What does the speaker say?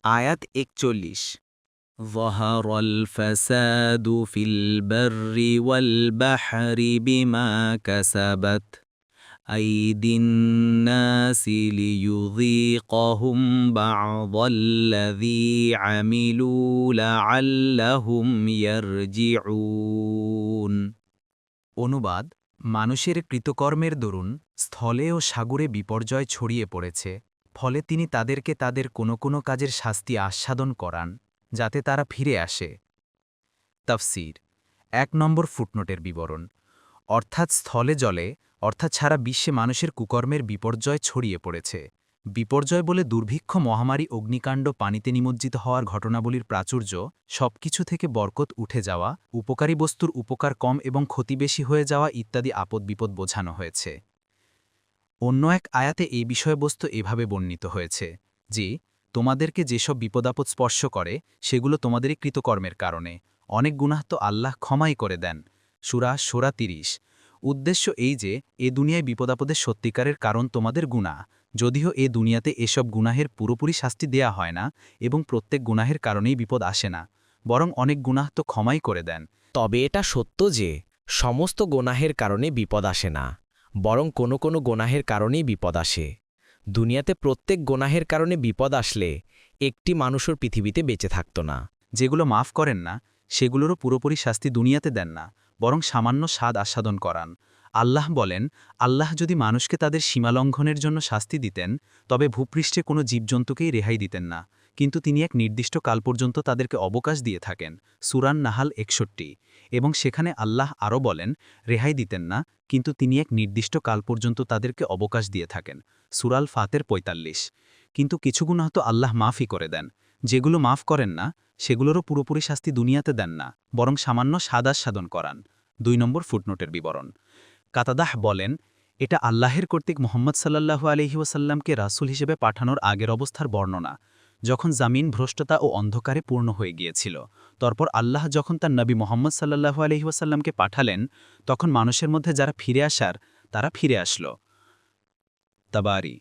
আয়াত ৪১। ظهر الفساد في البر والبحر بما كسبت أيدي الناس ليذيقهم بعض الذي عملوا لعلهم يرجعون। অনুবাদ: মানুষের কৃতকর্মের দরুন স্থলে ও সাগরে বিপর্যয় ছড়িয়ে পড়েছে, ফলে তিনি তাদেরকে তাদের কোনো কোনো কাজের শাস্তি আস্বাদন করান, যাতে তারা ফিরে আসে। তাফসীর: ১ নম্বর ফুটনোটের বিবরণ। অর্থাৎ স্থলে জলে অর্থাৎ সারা বিশ্বে মানুষের কুকর্মের বিপর্যয় ছড়িয়ে পড়েছে। বিপর্যয় বলে দুর্ভিক্ষ, মহামারী, অগ্নিকাণ্ড, পানিতে নিমজ্জিত হওয়ার ঘটনাবলীর প্রাচুর্য, সবকিছু থেকে বরকত উঠে যাওয়া, উপকারী বস্তুর উপকার কম এবং ক্ষতি বেশি হয়ে যাওয়া ইত্যাদি আপদ বিপদ বোঝানো হয়েছে। অন্য এক আয়াতে এই বিষয়বস্তু এভাবে বর্ণিত হয়েছে যে, তোমাদেরকে যেসব বিপদাপদ স্পর্শ করে সেগুলো তোমাদেরই কৃতকর্মের কারণে, অনেক গুনাহ তো আল্লাহ ক্ষমাই করে দেন। সূরা শোরা ৩০। উদ্দেশ্য এই যে, এ দুনিয়ায় বিপদাপদের সত্যিকারের কারণ তোমাদের গুনাহ, যদিও এ দুনিয়াতে এসব গুনাহের পুরোপুরি শাস্তি দেয়া হয় না এবং প্রত্যেক গুনাহের কারণেই বিপদ আসে না, বরং অনেক গুনাহ তো ক্ষমাই করে দেন। তবে এটা সত্য যে সমস্ত গোনাহের কারণে বিপদ আসে না, বরং কোনো কোনো গোনাহের কারণেই বিপদ আসে। দুনিয়াতে প্রত্যেক গোনাহের কারণে বিপদ আসলে একটি মানুষের পৃথিবীতে বেঁচে থাকত না। যেগুলো মাফ করেন না সেগুলোরও পুরোপুরি শাস্তি দুনিয়াতে দেন না, বরং সামান্য স্বাদ আস্বাদন করান। আল্লাহ বলেন, আল্লাহ যদি মানুষকে তাদের সীমালঙ্ঘনের জন্য শাস্তি দিতেন তবে ভূপৃষ্ঠে কোনো জীবজন্তুকেই রেহাই দিতেন না, কিন্তু তিনি এক নির্দিষ্ট কাল পর্যন্ত তাদেরকে অবকাশ দিয়ে থাকেন। সূরা নাহাল ৬১। এবং সেখানে আল্লাহ আরও বলেন, রেহাই দিতেন না, কিন্তু তিনি এক নির্দিষ্ট কাল পর্যন্ত তাদেরকে অবকাশ দিয়ে থাকেন। সূরা ফাতের ৪৫। কিন্তু কিছু গুনাহ তো আল্লাহ মাফই করে দেন। যেগুলো মাফ করেন না সেগুলোরও পুরোপুরি শাস্তি দুনিয়াতে দেন না, বরং সামান্য সাদাস্বাদন করান। ২ নম্বর ফুটনোটের বিবরণ। কাতাদাহ বলেন, এটা আল্লাহের কর্তৃক মুহাম্মদ সাল্লাল্লাহু আলাইহি ওয়াসাল্লামকে রাসূল হিসেবে পাঠানোর আগের অবস্থার বর্ণনা, যখন জামিন ভ্রষ্টতা ও অন্ধকারে পূর্ণ হয়ে গিয়েছিল। তারপর আল্লাহ যখন তার নবী মুহাম্মদ সাল্লাল্লাহু আলাইহি ওয়াসাল্লামকে পাঠালেন, তখন মানুষের মধ্যে যারা ফিরে আসার তারা ফিরে আসলো। তাবারি।